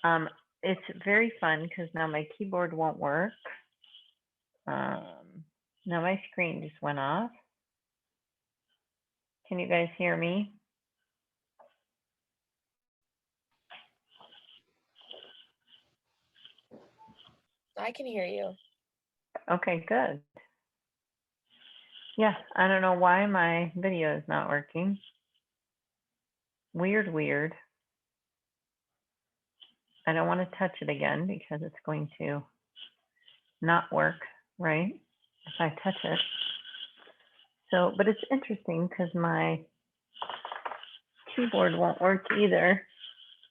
It's very fun because now my keyboard won't work. Now my screen just went off. Can you guys hear me? I can hear you. Okay, good. Yeah, I don't know why my video is not working. Weird, weird. I don't want to touch it again because it's going to not work, right? If I touch it. So, but it's interesting because my keyboard won't work either,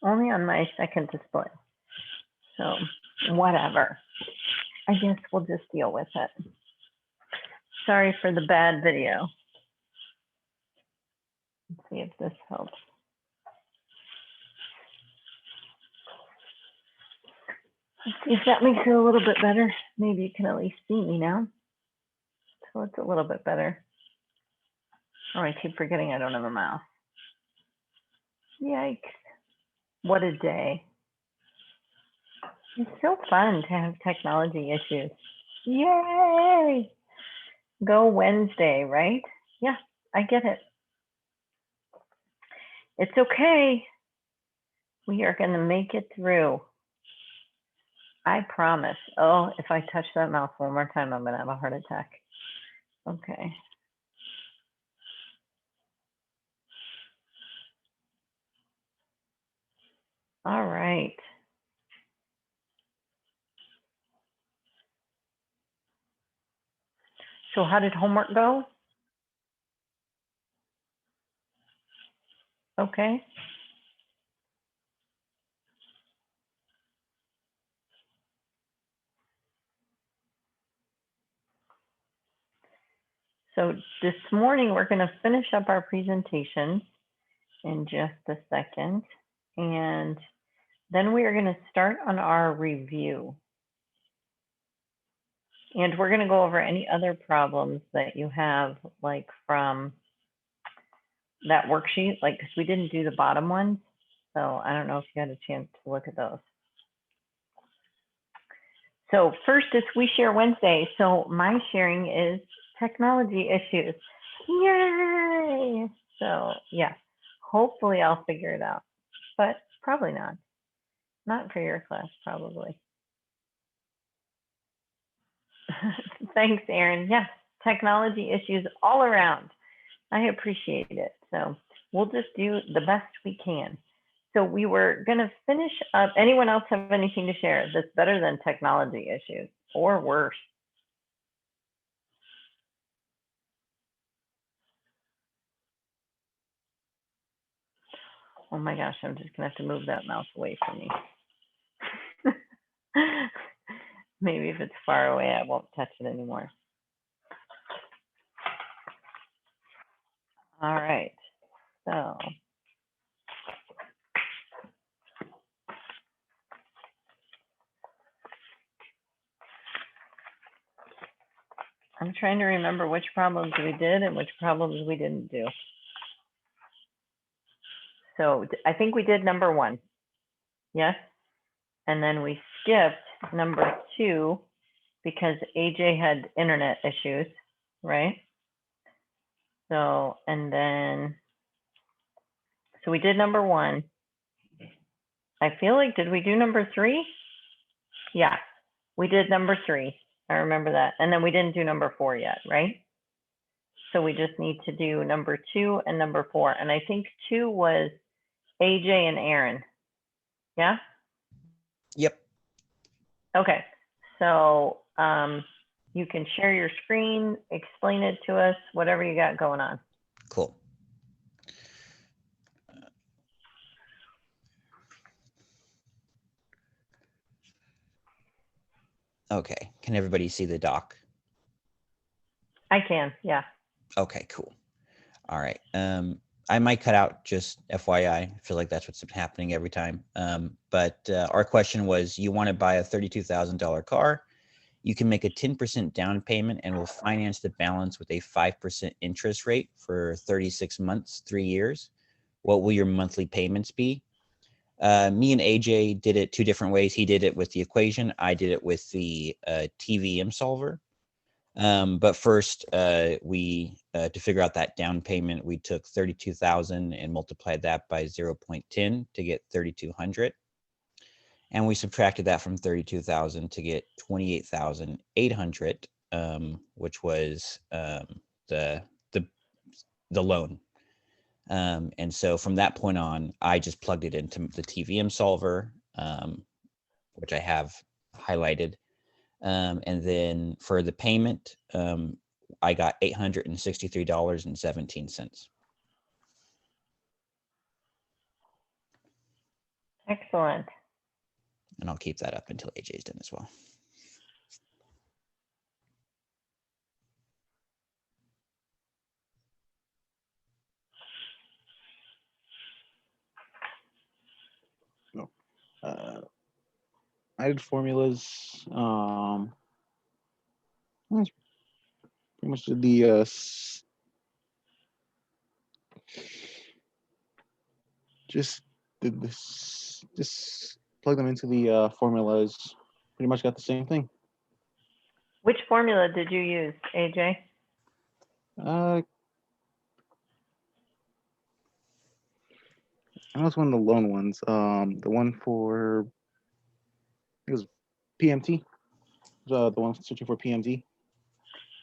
only on my second display. So, whatever. I guess we'll just deal with it. Sorry for the bad video. Let's see if this helps. Let's see if that makes it a little bit better. Maybe you can at least see me now. So it's a little bit better. Oh, I keep forgetting I don't have a mouse. Yikes. What a day. It's so fun to have technology issues. Yay! Go Wednesday, right? Yeah, I get it. It's okay. We are going to make it through. I promise. Oh, if I touch that mouse one more time, I'm going to have a heart attack. Okay. All right. So how did homework go? Okay. So this morning, we're going to finish up our presentation in just a second. And then we are going to start on our review. And we're going to go over any other problems that you have, like from that worksheet, like, because we didn't do the bottom ones. So I don't know if you had a chance to look at those. So first is We Share Wednesday. So my sharing is technology issues. Yay! So yeah, hopefully I'll figure it out, but probably not. Not for your class, probably. Thanks, Erin. Yes, technology issues all around. I appreciate it. So we'll just do the best we can. So we were going to finish up. Anyone else have anything to share that's better than technology issues or worse? Oh my gosh, I'm just going to have to move that mouse away from me. Maybe if it's far away, I won't touch it anymore. All right. So I'm trying to remember which problems we did and which problems we didn't do. So I think we did number 1. Yes. And then we skipped number 2 because AJ had internet issues, right? So, and then, so we did number 1. I feel like, did we do number 3? Yeah, we did number 3. I remember that. And then we didn't do number 4 yet, right? So we just need to do number 2 and number 4. And I think 2 was AJ and Aaron. Yeah? Yep. Okay. So you can share your screen, explain it to us, whatever you got going on. Cool. Okay. Can everybody see the doc? I can, yeah. Okay, cool. All right. I might cut out, just FYI. I feel like that's what's happening every time. But our question was, you want to buy a $32,000 car. You can make a 10% down payment and we'll finance the balance with a 5% interest rate for 36 months, 3 years. What will your monthly payments be? Me and AJ did it two different ways. He did it with the equation. I did it with the TVM solver. But first, we to figure out that down payment, we took 32,000 and multiplied that by 0.10 to get 3,200. And we subtracted that from 32,000 to get 28,800, which was the loan. And so from that point on, I just plugged it into the TVM solver, which I have highlighted. And then for the payment, I got $863.17. Excellent. And I'll keep that up until AJ's done as well. I did formulas. Pretty much did the just did this. Just plug them into the formulas. Pretty much got the same thing. Which formula did you use, AJ? I know it's one of the loan ones. The one for it was PMT. The one searching for PMT.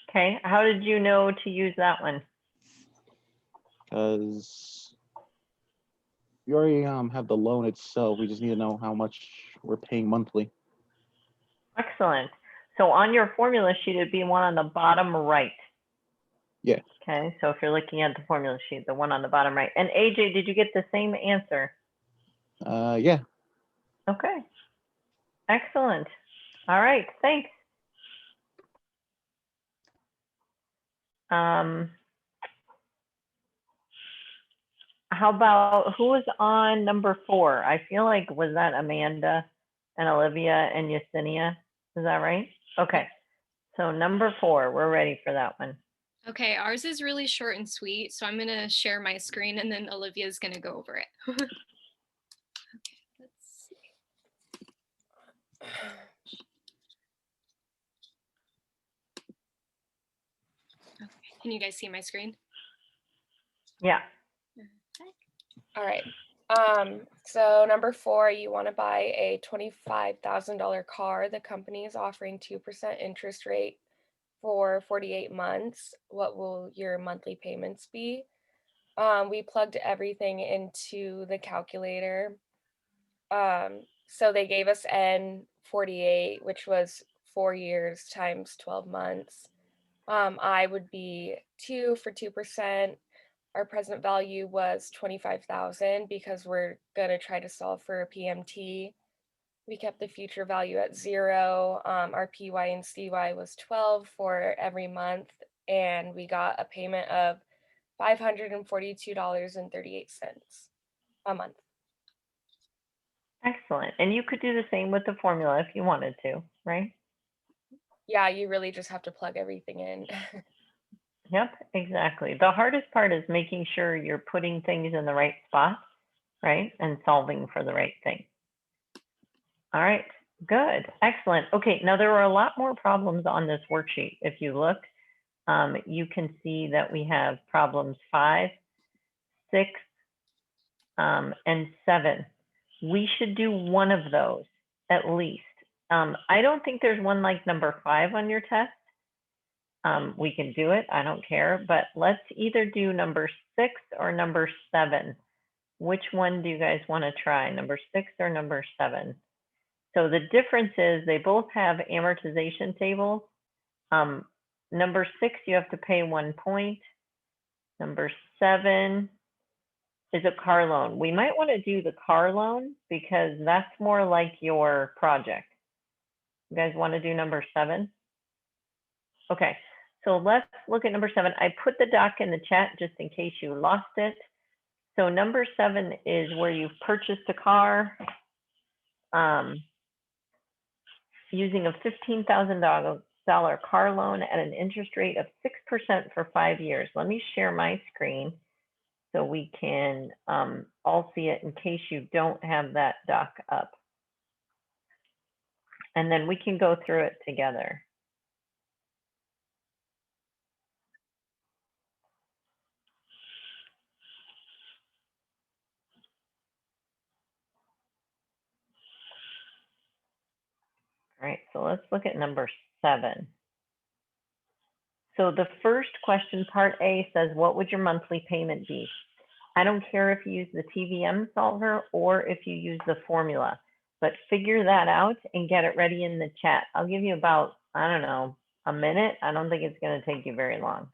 Okay, how did you know to use that one? Because we already have the loan itself. We just need to know how much we're paying monthly. Excellent. So on your formula sheet, it'd be one on the bottom right. Yeah. Okay, so if you're looking at the formula sheet, the one on the bottom right. And AJ, did you get the same answer? Yeah. Okay. Excellent. All right, thanks. How about, who was on number 4? I feel like, was that Amanda and Olivia and Yesenia? Is that right? Okay. So number 4, we're ready for that one. Okay, ours is really short and sweet, so I'm going to share my screen and then Olivia's going to go over it. Okay, let's see. Okay, can you guys see my screen? Yeah. All right. So number 4, you want to buy a $25,000 car. The company is offering 2% interest rate for 48 months. What will your monthly payments be? We plugged everything into the calculator. So they gave us N48, which was 4 years times 12 months. I would be 2 for 2%. Our present value was 25,000 because we're gonna try to solve for a PMT. We kept the future value at 0. Our PY and CY was 12 for every month, and we got a payment of $542.38 a month. Excellent. And you could do the same with the formula if you wanted to, right? Yeah, you really just have to plug everything in. Yep, exactly. The hardest part is making sure you're putting things in the right spot, right? And solving for the right thing. All right, good, excellent. Okay, now there are a lot more problems on this worksheet. If you look, you can see that we have problems 5, 6, and 7. We should do one of those at least. I don't think there's one like number 5 on your test. We can do it, I don't care, but let's either do number 6 or number 7. Which one do you guys want to try, number 6 or number 7? So the difference is they both have amortization tables. Number 6, you have to pay 1 point. Number 7 is a car loan. We might want to do the car loan because that's more like your project. You guys want to do number 7? Okay, so let's look at number 7. I put the doc in the chat just in case you lost it. So number 7 is where you've purchased a car using a $15,000 car loan at an interest rate of 6% for 5 years. Let me share my screen so we can all see it in case you don't have that doc up. And then we can go through it together. All right, so let's look at number 7. So the first question, part A, says, what would your monthly payment be? I don't care if you use the TVM solver or if you use the formula, but figure that out and get it ready in the chat. I'll give you about, I don't know, a minute. I don't think it's going to take you very long.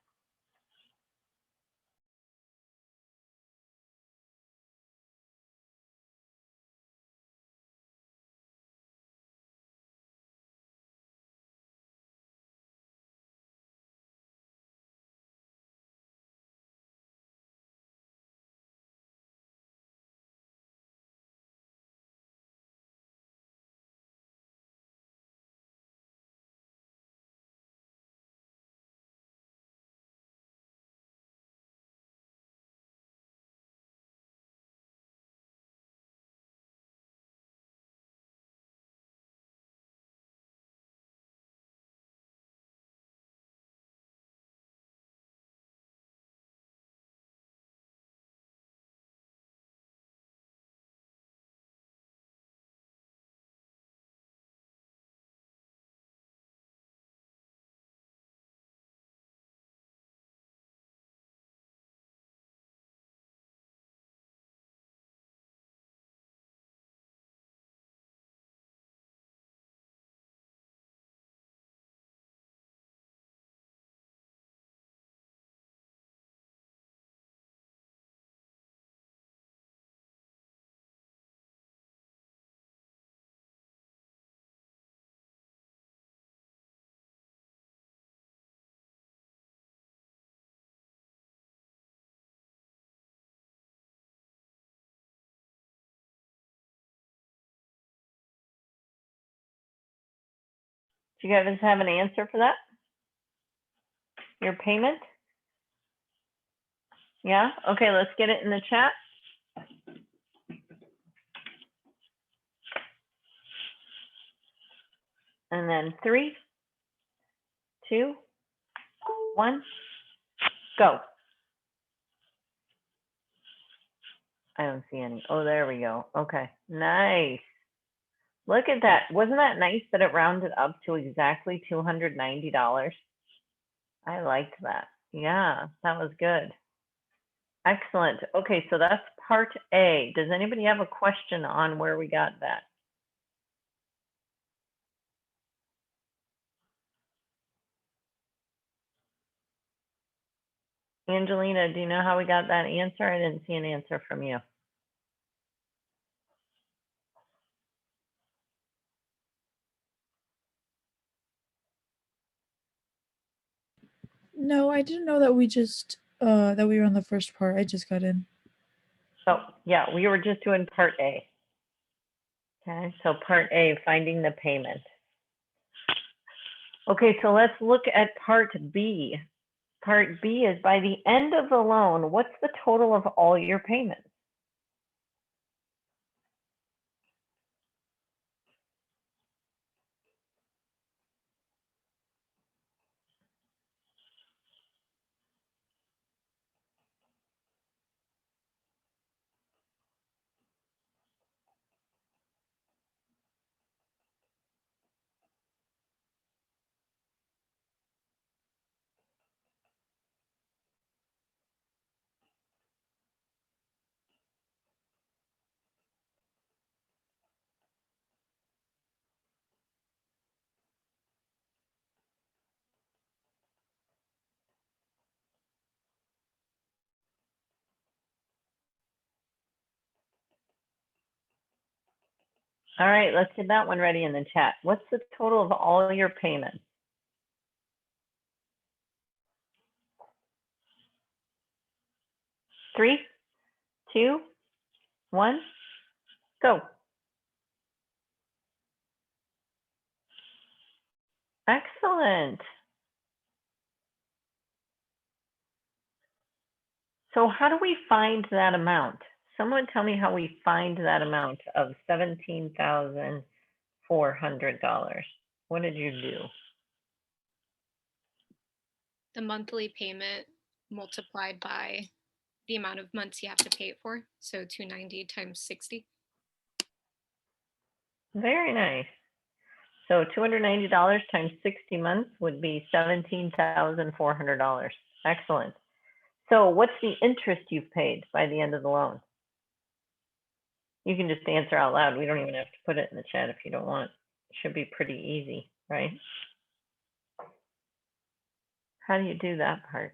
Do you guys have an answer for that? Your payment? Yeah, okay, let's get it in the chat. And then 3, 2, 1, go. I don't see any. Oh, there we go. Okay, nice. Look at that. Wasn't that nice that it rounded up to exactly $290? I liked that. Yeah, that was good. Excellent. Okay, so that's part A. Does anybody have a question on where we got that? Angelina, do you know how we got that answer? I didn't see an answer from you. No, I didn't know that we just that we were on the first part. I just got in. Oh, yeah, we were just doing part A. Okay, so part A, finding the payment. Okay, so let's look at part B. Part B is by the end of the loan, what's the total of all your payments? All right, let's get that one ready in the chat. What's the total of all your payments? Three, two, one, go. Excellent. So how do we find that amount? Someone tell me how we find that amount of $17,400. What did you do? The monthly payment multiplied by the amount of months you have to pay it for. So 290 times 60. Very nice. So $290 times 60 months would be $17,400. Excellent. So what's the interest you've paid by the end of the loan? You can just answer out loud. We don't even have to put it in the chat if you don't want. It should be pretty easy, right? How do you do that part?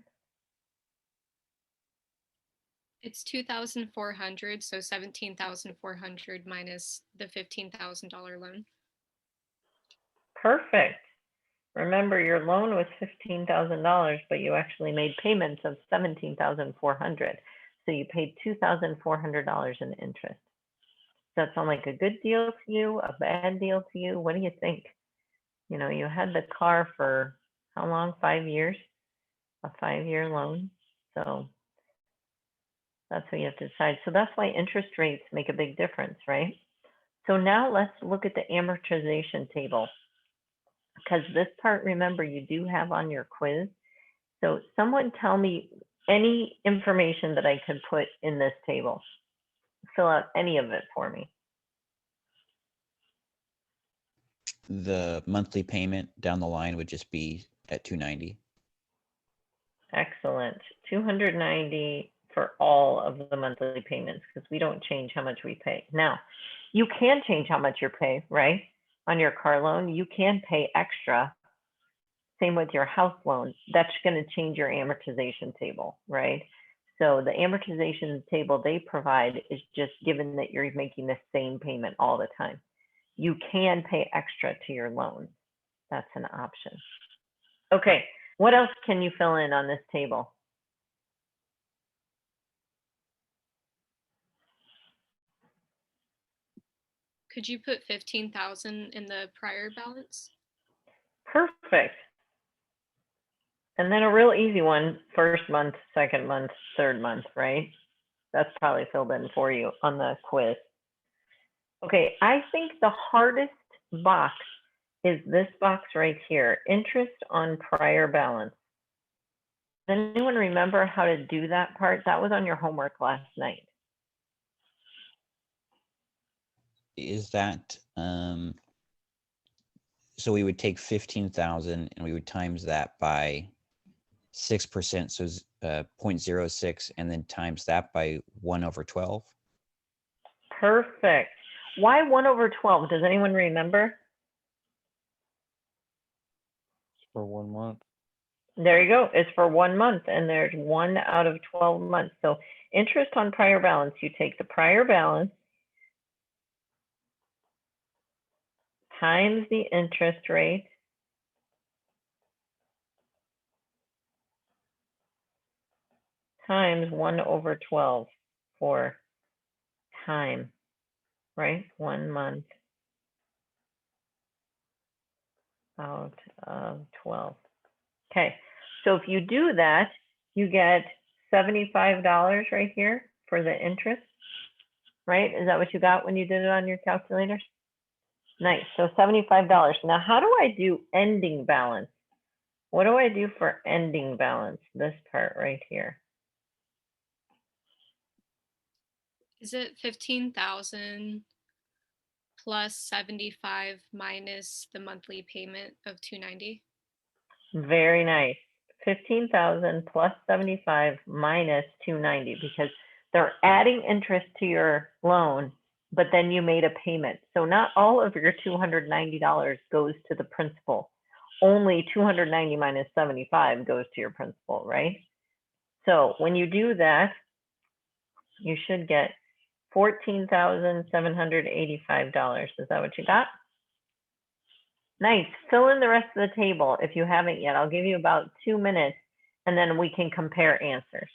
It's 2,400, so 17,400 minus the $15,000 loan. Perfect. Remember, your loan was $15,000, but you actually made payments of $17,400. So you paid $2,400 in interest. Does that sound like a good deal to you, a bad deal to you? What do you think? You know, you had the car for how long? 5 years? A 5-year loan. So that's what you have to decide. So that's why interest rates make a big difference, right? So now let's look at the amortization table. Because this part, remember, you do have on your quiz. So someone tell me any information that I could put in this table. Fill out any of it for me. The monthly payment down the line would just be at 290. Excellent. 290 for all of the monthly payments because we don't change how much we pay. Now, you can change how much you pay, right? On your car loan, you can pay extra. Same with your house loan. That's going to change your amortization table, right? So the amortization table they provide is just given that you're making the same payment all the time. You can pay extra to your loan. That's an option. Okay, what else can you fill in on this table? Could you put 15,000 in the prior balance? Perfect. And then a real easy one, first month, second month, third month, right? That's probably filled in for you on the quiz. Okay, I think the hardest box is this box right here, interest on prior balance. Does anyone remember how to do that part? That was on your homework last night. Is that so we would take 15,000 and we would times that by 6%, so 0.06, and then times that by 1/12. Perfect. Why 1/12? Does anyone remember? For 1 month. There you go. It's for 1 month, and there's 1 out of 12 months. So interest on prior balance, you take the prior balance times the interest rate times 1/12 for time, right? 1 month out of 12. Okay, so if you do that, you get $75 right here for the interest, right? Is that what you got when you did it on your calculators? Nice, so $75. Now, how do I do ending balance? What do I do for ending balance? This part right here. Is it 15,000 plus 75 minus the monthly payment of 290? Very nice. 15,000 plus 75 minus 290 because they're adding interest to your loan, but then you made a payment. So not all of your $290 goes to the principal. Only 290 minus 75 goes to your principal, right? So when you do that, you should get $14,785. Is that what you got? Nice. Fill in the rest of the table if you haven't yet. I'll give you about 2 minutes and then we can compare answers.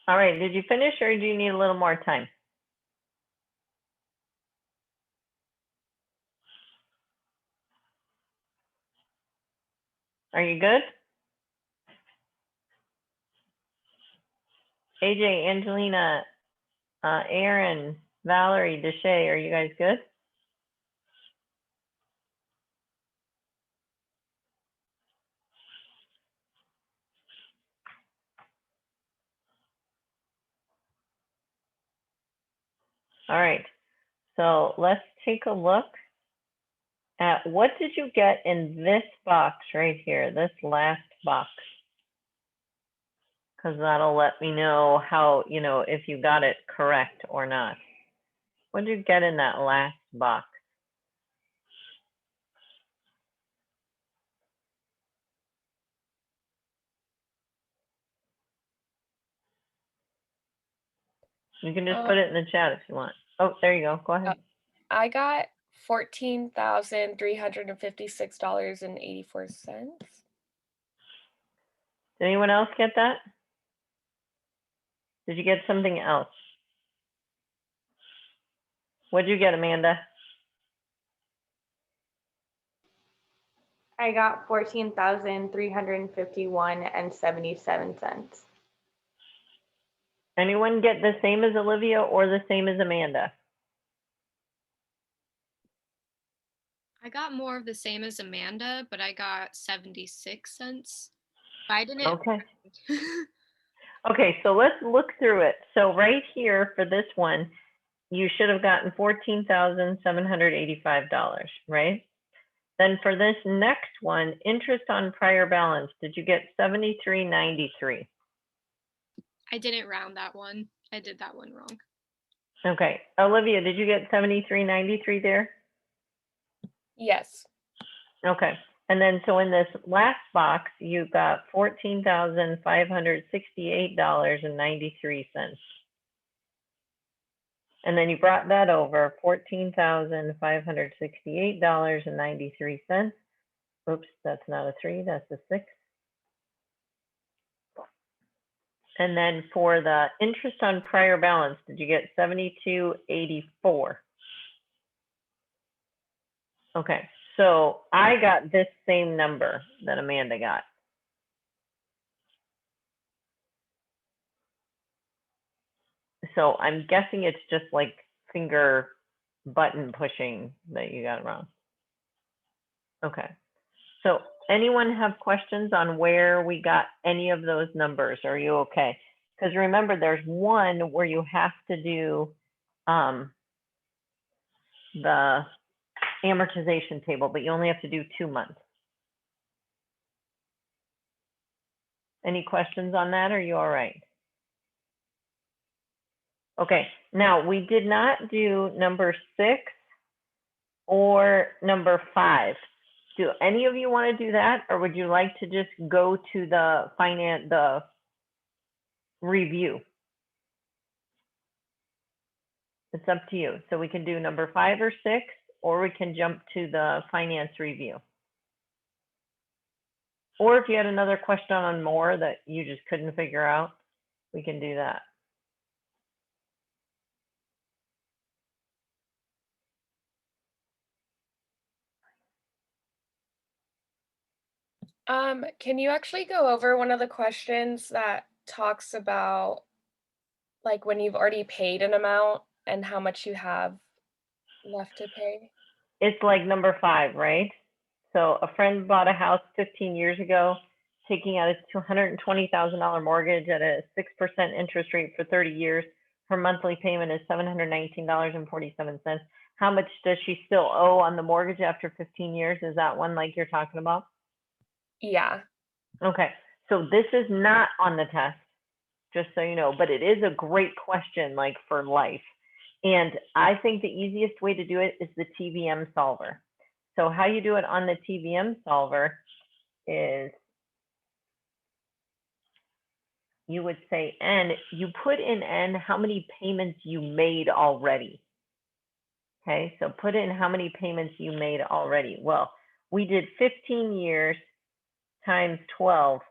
All right, did you finish or do you need a little more time? Are you good? AJ, Angelina, Aaron, Valerie, Deshay, are you guys good? All right, so let's take a look at what did you get in this box right here, this last box? Because that'll let me know how, you know, if you got it correct or not. What did you get in that last box? You can just put it in the chat if you want. Oh, there you go. Go ahead. I got $14,356.84. Did anyone else get that? Did you get something else? What did you get, Amanda? I got 14,351.77 cents. Anyone get the same as Olivia or the same as Amanda? I got more of the same as Amanda, but I got 76 cents. But I didn't. Okay. Okay, so let's look through it. So right here for this one, you should have gotten $14,785, right? Then for this next one, interest on prior balance, did you get $73.93? I didn't round that one. I did that one wrong. Okay, Olivia, did you get $73.93 there? Yes. Okay, and then so in this last box, you got $14,568.93. And then you brought that over, $14,568.93. Oops, that's not a 3, that's a 6. And then for the interest on prior balance, did you get 72.84? Okay, so I got this same number that Amanda got. So I'm guessing it's just like finger button pushing that you got wrong. Okay, so anyone have questions on where we got any of those numbers? Are you okay? Because remember, there's one where you have to do the amortization table, but you only have to do 2 months. Any questions on that? Are you all right? Okay, now we did not do number 6 or number 5. Do any of you want to do that, or would you like to just go to the review? It's up to you. So we can do number 5 or 6, or we can jump to the finance review. Or if you had another question on more that you just couldn't figure out, we can do that. Can you actually go over one of the questions that talks about like when you've already paid an amount and how much you have left to pay? It's like number 5, right? So a friend bought a house 15 years ago, taking out a $220,000 mortgage at a 6% interest rate for 30 years. Her monthly payment is $719.47. How much does she still owe on the mortgage after 15 years? Is that one like you're talking about? Yeah. Okay, so this is not on the test, just so you know, but it is a great question like for life. And I think the easiest way to do it is the TVM solver. So how you do it on the TVM solver is you would say N, you put in N how many payments you made already. Okay, so put in how many payments you made already. Well, we did 15 years times 12.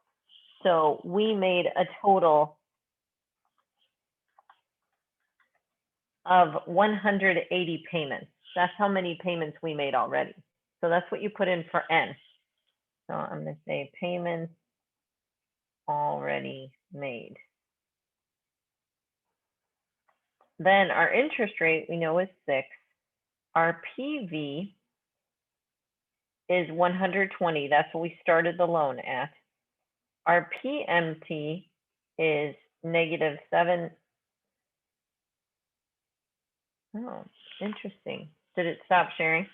So we made a total of 180 payments. That's how many payments we made already. So that's what you put in for N. So I'm going to say payments already made. Then our interest rate we know is 6. Our PV is 120. That's what we started the loan at. Our PMT is -7. Oh, interesting. Did it stop sharing?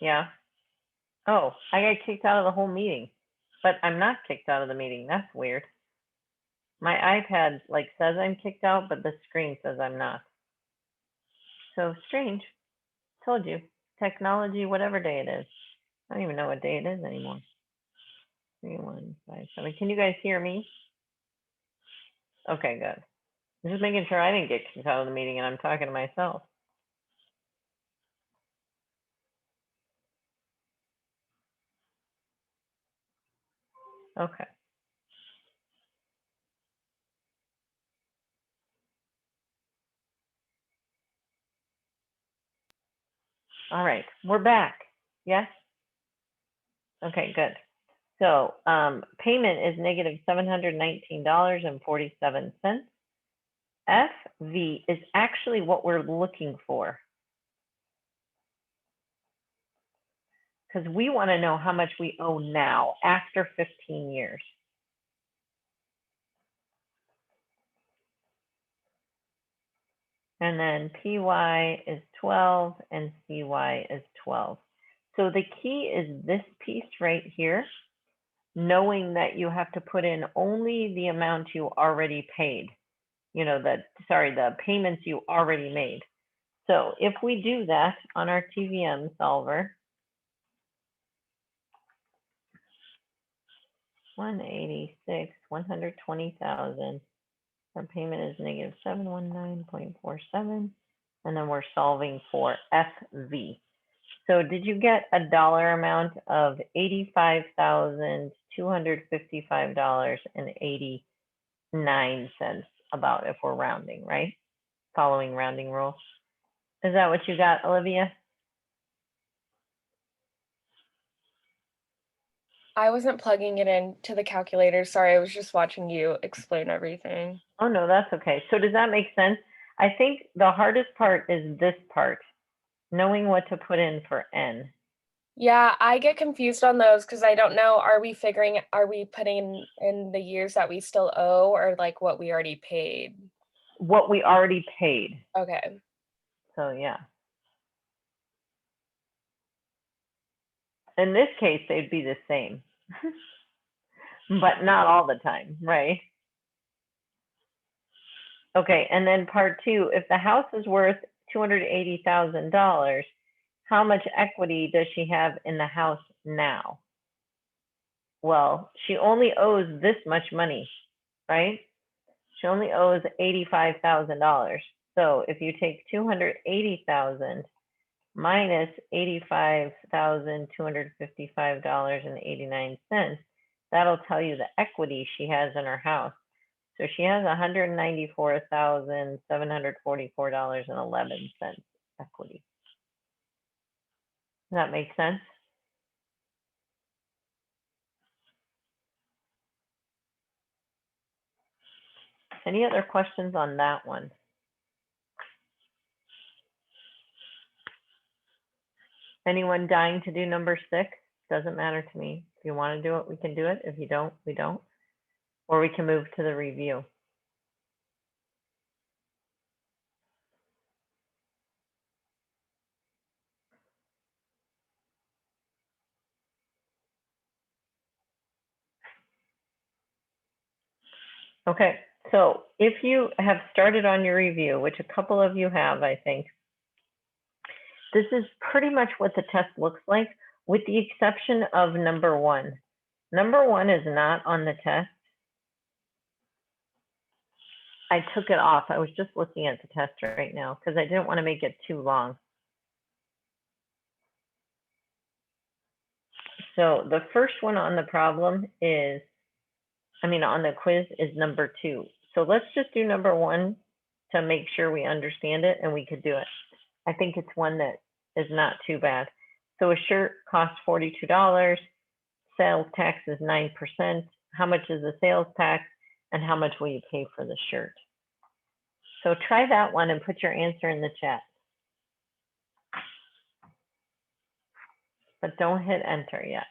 Yeah. Oh, I got kicked out of the whole meeting, but I'm not kicked out of the meeting. That's weird. My iPad like says I'm kicked out, but the screen says I'm not. So strange. Told you. Technology, whatever day it is. I don't even know what day it is anymore. 3157. Can you guys hear me? Okay, good. I'm just making sure I didn't get kicked out of the meeting and I'm talking to myself. Okay. All right, we're back. Yes? Okay, good. So payment is -$719.47. FV is actually what we're looking for. Because we want to know how much we owe now after 15 years. And then PY is 12 and CY is 12. So the key is this piece right here, knowing that you have to put in only the amount you already paid. You know, the payments you already made. So if we do that on our TVM solver, 186, 120,000, our payment is -719.47, and then we're solving for FV. So did you get a dollar amount of $85,255.89 about if we're rounding, right? Following rounding rules. Is that what you got, Olivia? I wasn't plugging it into the calculator. Sorry, I was just watching you explain everything. Oh, no, that's okay. So does that make sense? I think the hardest part is this part, knowing what to put in for N. Yeah, I get confused on those because I don't know, are we putting in the years that we still owe or like what we already paid? What we already paid. Okay. So yeah. In this case, they'd be the same, but not all the time, right? Okay, and then part 2, if the house is worth $280,000, how much equity does she have in the house now? Well, she only owes this much money, right? She only owes $85,000. So if you take 280,000 minus $85,255.89, that'll tell you the equity she has in her house. So she has $194,744.11 equity. Does that make sense? Any other questions on that one? Anyone dying to do number 6? Doesn't matter to me. If you want to do it, we can do it. If you don't, we don't. Or we can move to the review. Okay, so if you have started on your review, which a couple of you have, I think, this is pretty much what the test looks like, with the exception of number 1. Number 1 is not on the test. I took it off. I was just looking at the test right now because I didn't want to make it too long. So the first one on the problem is, on the quiz is number 2. So let's just do number 1 to make sure we understand it and we could do it. I think it's one that is not too bad. So a shirt costs $42. Sales tax is 9%. How much is the sales tax and how much will you pay for the shirt? So try that one and put your answer in the chat. But don't hit enter yet.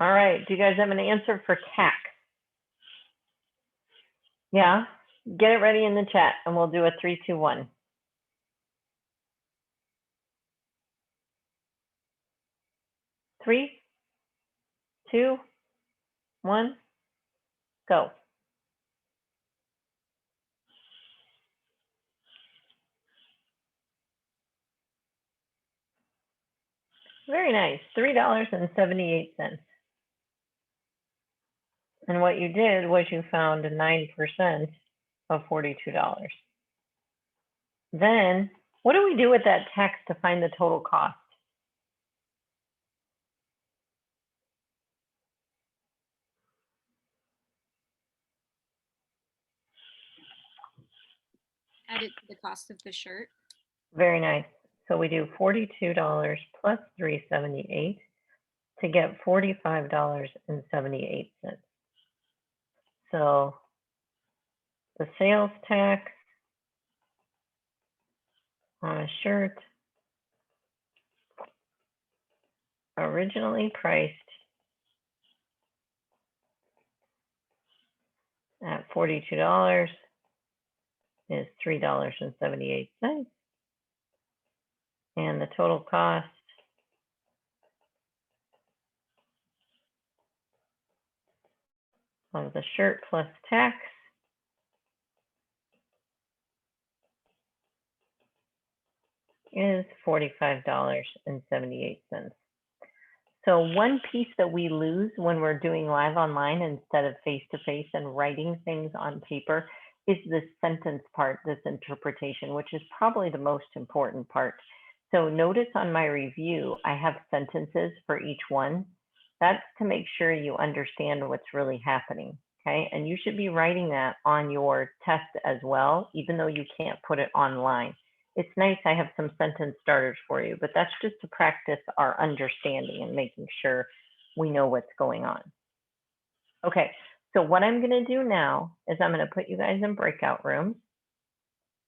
All right, do you guys have an answer for CAC? Yeah, get it ready in the chat and we'll do a 3, 2, 1. 3, 2, 1, go. Very nice, $3.78. And what you did was you found 9% of $42. Then what do we do with that tax to find the total cost? Add it to the cost of the shirt. Very nice. So we do $42 plus $3.78 to get $45.78. So the sales tax on a shirt originally priced at $42 is $3.78. And the total cost of the shirt plus tax is $45.78. So one piece that we lose when we're doing live online instead of face-to-face and writing things on paper is this sentence part, this interpretation, which is probably the most important part. So notice on my review, I have sentences for each one. That's to make sure you understand what's really happening, okay? And you should be writing that on your test as well, even though you can't put it online. It's nice I have some sentence starters for you, but that's just to practice our understanding and making sure we know what's going on. Okay, so what I'm going to do now is I'm going to put you guys in breakout rooms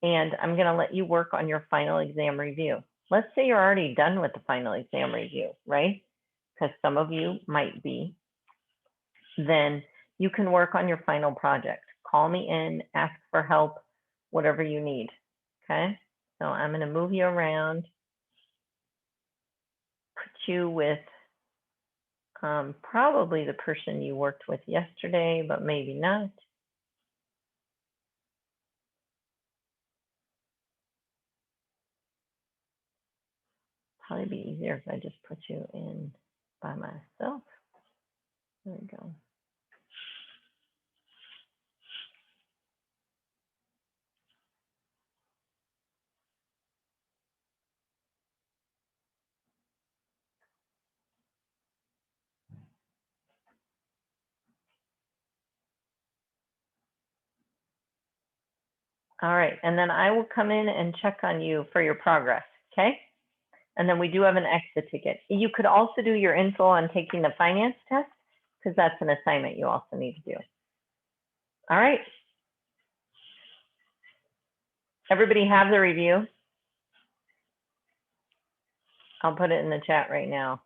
and I'm going to let you work on your final exam review. Let's say you're already done with the final exam review, right? Because some of you might be. Then you can work on your final project. Call me in, ask for help, whatever you need, okay? So I'm going to move you around, put you with probably the person you worked with yesterday, but maybe not. probably be easier if I just put you in by myself. There we go. All right, and then I will come in and check on you for your progress, okay? And then we do have an exit ticket. You could also do your info on taking the finance test, because that's an assignment you also need to do. All right. Everybody have the review? I'll put it in the chat right now.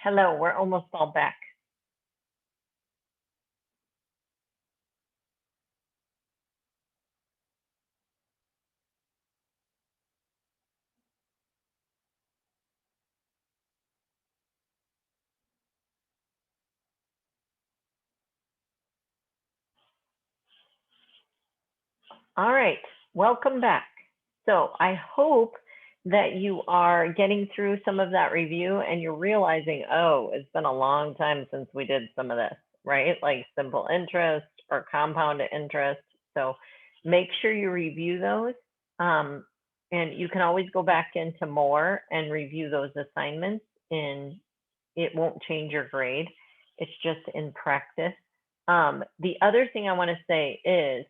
Hello, we're almost all back. All right, welcome back. So I hope that you are getting through some of that review and you're realizing, oh, it's been a long time since we did some of this, right? Like simple interest or compound interest. So make sure you review those. And you can always go back into more and review those assignments, and it won't change your grade. It's just in practice. The other thing I want to say is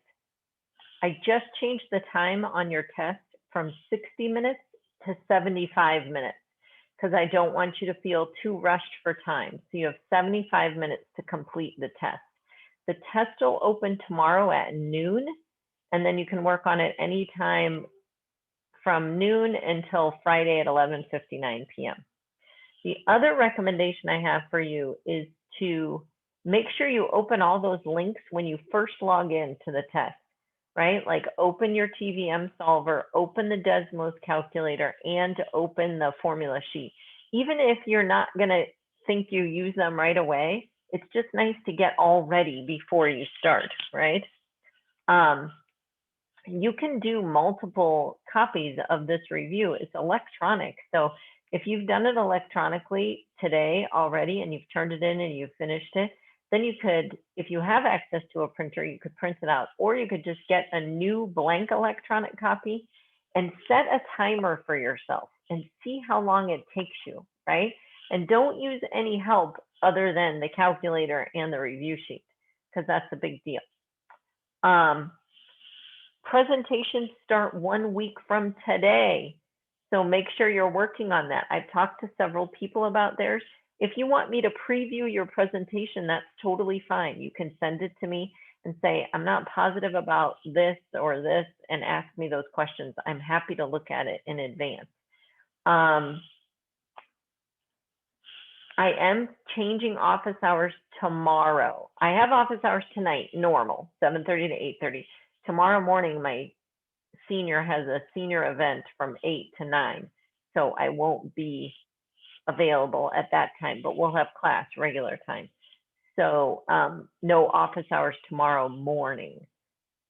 I just changed the time on your test from 60 minutes to 75 minutes because I don't want you to feel too rushed for time. So you have 75 minutes to complete the test. The test will open tomorrow at noon, and then you can work on it anytime from noon until Friday at 11:59 p.m. The other recommendation I have for you is to make sure you open all those links when you first log in to the test, right? Like open your TVM solver, open the Desmos calculator, and open the formula sheet. Even if you're not gonna think you use them right away, it's just nice to get all ready before you start, right? You can do multiple copies of this review. It's electronic. So if you've done it electronically today already and you've turned it in and you've finished it, then you could, if you have access to a printer, you could print it out, or you could just get a new blank electronic copy and set a timer for yourself and see how long it takes you, right? And don't use any help other than the calculator and the review sheet, because that's a big deal. Presentations start 1 week from today. So make sure you're working on that. I've talked to several people about theirs. If you want me to preview your presentation, that's totally fine. You can send it to me and say, I'm not positive about this or this, and ask me those questions. I'm happy to look at it in advance. I am changing office hours tomorrow. I have office hours tonight, normal, 7:30 to 8:30. Tomorrow morning, my senior has a senior event from 8 to 9. So I won't be available at that time, but we'll have class regular time. So no office hours tomorrow morning.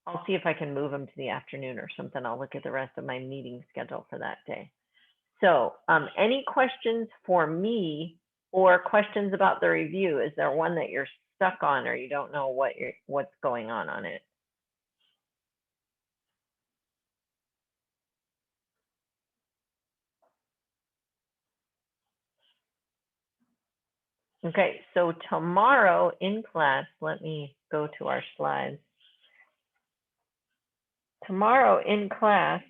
I'll see if I can move them to the afternoon or something. I'll look at the rest of my meeting schedule for that day. So any questions for me or questions about the review? Is there one that you're stuck on or you don't know what's going on it? Okay, so tomorrow in class, let me go to our slides. Tomorrow in class,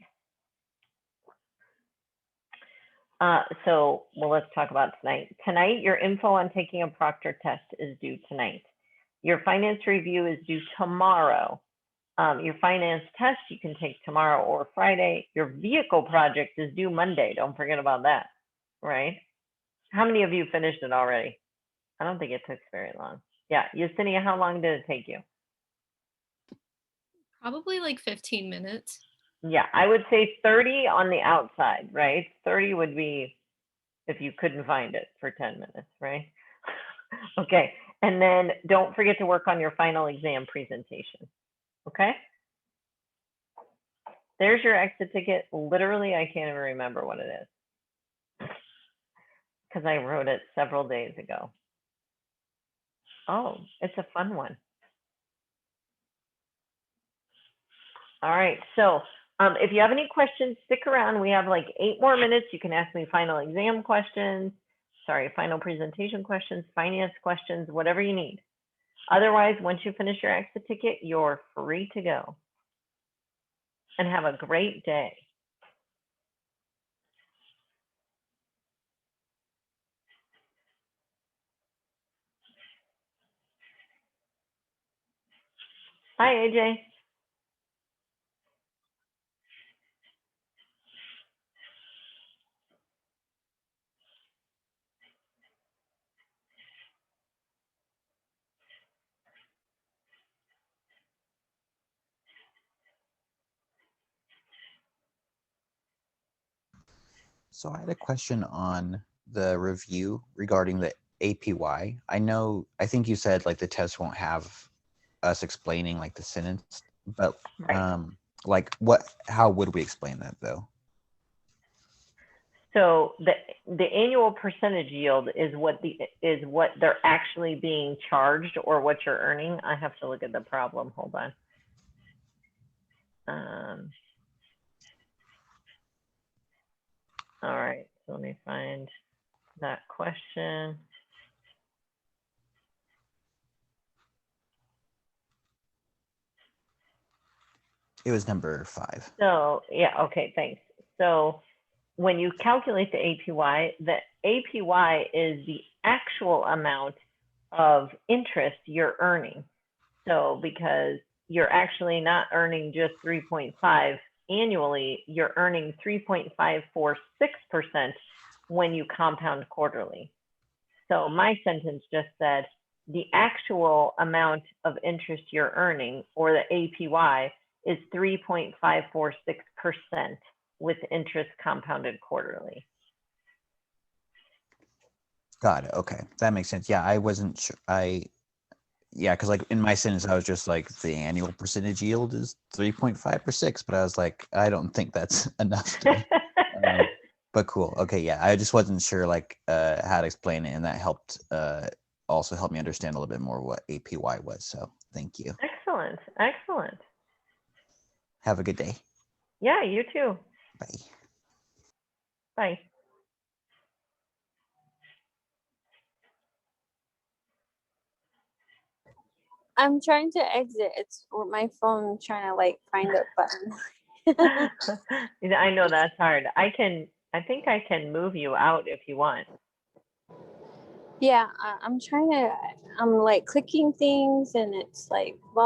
well, let's talk about tonight. Tonight, your info on taking a proctor test is due tonight. Your finance review is due tomorrow. Your finance test you can take tomorrow or Friday. Your vehicle project is due Monday. Don't forget about that, right? How many of you finished it already? I don't think it took very long. Yeah, Yesenia, how long did it take you? Probably like 15 minutes. Yeah, I would say 30 on the outside, right? 30 would be if you couldn't find it for 10 minutes, right? Okay, and then don't forget to work on your final exam presentation, okay? There's your exit ticket. Literally, I can't even remember what it is because I wrote it several days ago. Oh, it's a fun one. All right, so if you have any questions, stick around. We have like 8 more minutes. You can ask me final exam questions, sorry, final presentation questions, finance questions, whatever you need. Otherwise, once you finish your exit ticket, you're free to go. And have a great day. Hi, AJ. So I had a question on the review regarding the APY. I think you said like the test won't have us explaining like the sentence, but Right. like how would we explain that though? So the annual percentage yield is what they're actually being charged or what you're earning. I have to look at the problem. Hold on. All right, so let me find that question. It was number 5. So yeah, okay, thanks. So when you calculate the APY is the actual amount of interest you're earning. So because you're actually not earning just 3.5 annually, you're earning 3.546% when you compound quarterly. So my sentence just said the actual amount of interest you're earning, or the APY, is 3.546% with interest compounded quarterly. Got it. Okay, that makes sense. Yeah, I wasn't sure. Because like in my sentence, I was just like the annual percentage yield is 3.5 or 6, but I was like, I don't think that's enough. But cool. Okay, yeah, I just wasn't sure like how to explain it, and that helped also help me understand a little bit more what APY was. So thank you. Excellent, excellent. Have a good day. Yeah, you too. Bye. Bye. I'm trying to exit. It's my phone trying to like find a button. I know that's hard. I think I can move you out if you want. Yeah, I'm like clicking things and it's like, well,